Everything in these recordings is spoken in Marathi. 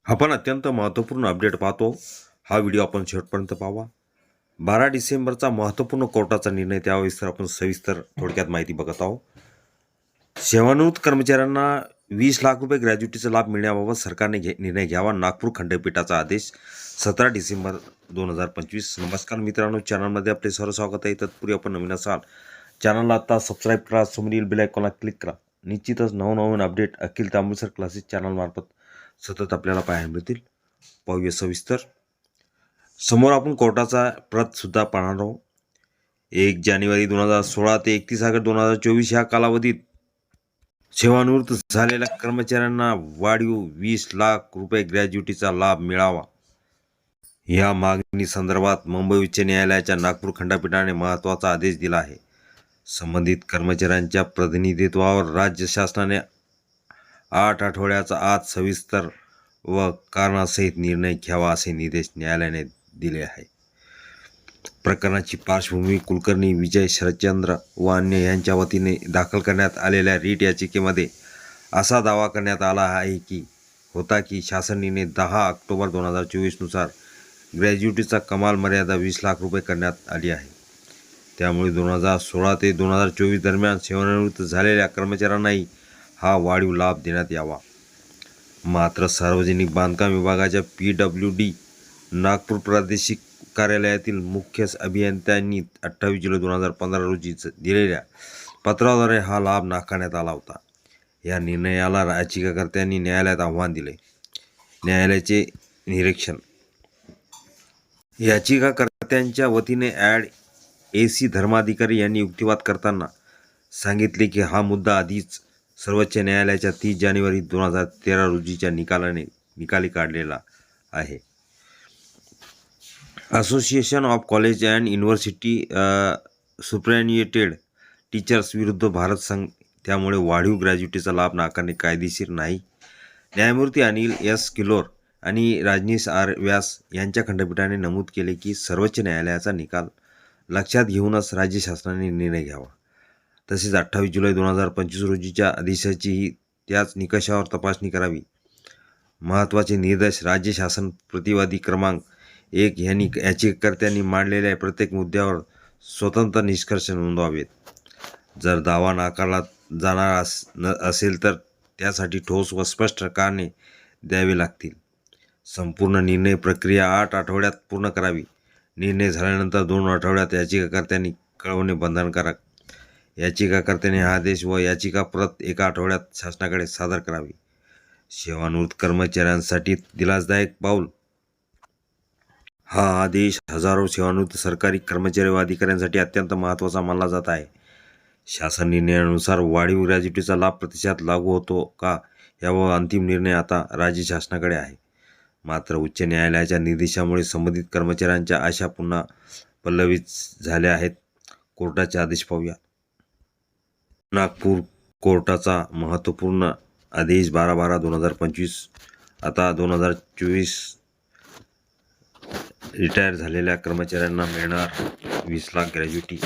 आपण अत्यंत महत्त्वपूर्ण अपडेट पाहतो. हा व्हिडिओ आपण शेवटपर्यंत पाहावा. 12 डिसेंबरचा महत्त्वपूर्ण कोर्टाचा निर्णय, त्याविषयी आपण सविस्तर थोडक्यात माहिती बघत आहोत. सेवानिवृत्त कर्मचाऱ्यांना 20 लाख रुपये ग्रॅज्युटीचा लाभ मिळण्याबाबत सरकारने निर्णय घ्यावा. नागपूर खंडपीठाचा आदेश 17 डिसेंबर 2025. नमस्कार मित्रांनो, चॅनलमध्ये आपले सर्व स्वागत आहे. तत्पूर्वी आपण नवीन असाल चॅनलला आता सबस्क्राईब करा, समोरील बेल आयकॉनला क्लिक करा. निश्चितच नवनवीन अपडेट अखिल तांबूसर क्लासेस चॅनलमार्फत सतत आपल्याला पाहायला मिळतील. पाहूया सविस्तर. समोर आपण कोर्टाचा प्रत सुद्धा पाहणार आहोत. 1 जानेवारी 2016 ते 31 ऑगस्ट 2024 या कालावधीत सेवानिवृत्त झालेल्या कर्मचाऱ्यांना वाढीव 20 लाख रुपये ग्रॅज्युटीचा लाभ मिळावा. या मागणी संदर्भात मुंबई उच्च न्यायालयाच्या नागपूर खंडपीठाने महत्त्वाचा आदेश दिला आहे. संबंधित कर्मचाऱ्यांच्या प्रतिनिधित्वावर राज्य शासनाने 8 आठवड्याचा आत सविस्तर व कारणासहित निर्णय घ्यावा असे निर्देश न्यायालयाने दिले आहे. प्रकरणाची पार्श्वभूमी कुलकर्णी विजय शरदचंद्र व अन्य यांच्या वतीने दाखल करण्यात आलेल्या रीट याचिकेमध्ये असा दावा करण्यात आला आहे की शासन निर्णय 10 ऑक्टोबर 2024 नुसार ग्रॅज्युटीचा कमाल मर्यादा 20 लाख रुपये करण्यात आली आहे. त्यामुळे 2016 ते 2024 दरम्यान सेवानिवृत्त झालेल्या कर्मचाऱ्यांनाही हा वाढीव लाभ देण्यात यावा. मात्र सार्वजनिक बांधकाम विभागाच्या PWD नागपूर प्रादेशिक कार्यालयातील मुख्य अभियंत्यांनी 28 जुलै 2015 रोजी दिलेल्या पत्राद्वारे हा लाभ नाकारण्यात आला होता. या निर्णयाला याचिकाकर्त्यांनी न्यायालयात आव्हान दिले. न्यायालयाचे निरीक्षण. याचिकाकर्त्यांच्या वतीने ॲड AC धर्माधिकारी यांनी युक्तिवाद करताना सांगितले की हा मुद्दा आधीच सर्वोच्च न्यायालयाच्या 30 जानेवारी 2013 रोजीच्या निकाली काढलेला आहे. Association of college and university superintendent teachers विरुद्ध भारत संघ, त्यामुळे वाढीव ग्रॅज्युटीचा लाभ नाकारणे कायदेशीर नाही. न्यायमूर्ती अनिल S. किलोर आणि राजनीश R. व्यास यांच्या खंडपीठाने नमूद केले की सर्वोच्च न्यायालयाचा निकाल लक्षात घेऊनच राज्य शासनाने निर्णय घ्यावा. तसेच 28 जुलै 2025 रोजीच्या आदेशाचीही त्याच निकषावर तपासणी करावी. महत्त्वाचे निर्देश. राज्य शासन प्रतिवादी क्रमांक 1 यांनी याचिकाकर्त्यांनी मांडलेल्या प्रत्येक मुद्द्यावर स्वतंत्र निष्कर्ष नोंदवावेत. जर दावा नाकारला जाणार असेल तर त्यासाठी ठोस व स्पष्ट कारणे द्यावी लागतील. संपूर्ण निर्णय प्रक्रिया 8 आठवड्यात पूर्ण करावी. निर्णय झाल्यानंतर 2 आठवड्यात याचिकाकर्त्यांनी कळवणे बंधनकारक. याचिकाकर्त्याने हा आदेश व याचिका प्रत 1 आठवड्यात शासनाकडे सादर करावी. सेवानिवृत्त कर्मचाऱ्यांसाठी दिलासदायक पाऊल. हा आदेश हजारो सेवानिवृत्त सरकारी कर्मचारी व अधिकाऱ्यांसाठी अत्यंत महत्त्वाचा मानला जात आहे. शासन निर्णयानुसार वाढीव ग्रॅज्युटीचा लाभ प्रत्यक्षात लागू होतो का याबाबत अंतिम निर्णय आता राज्य शासनाकडे आहे. मात्र उच्च न्यायालयाच्या निर्देशामुळे संबंधित कर्मचाऱ्यांच्या आशा पुन्हा पल्लवित झाल्या आहेत. कोर्टाचे आदेश पाहूया. नागपूर कोर्टाचा महत्त्वपूर्ण आदेश 12/12/2025. आता 2024 रिटायर झालेल्या कर्मचाऱ्यांना मिळणार 20 लाख ग्रॅज्युटी.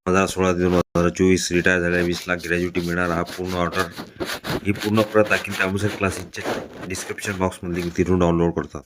2016 ते 2024 रिटायर झालेल्या 20 लाख ग्रॅज्युटी मिळणार. हा पूर्ण ऑर्डर, ही पूर्ण प्रत अखिल तांबूसर क्लासेसच्या डिस्क्रिप्शन बॉक्समध्ये तिथून डाउनलोड करतात.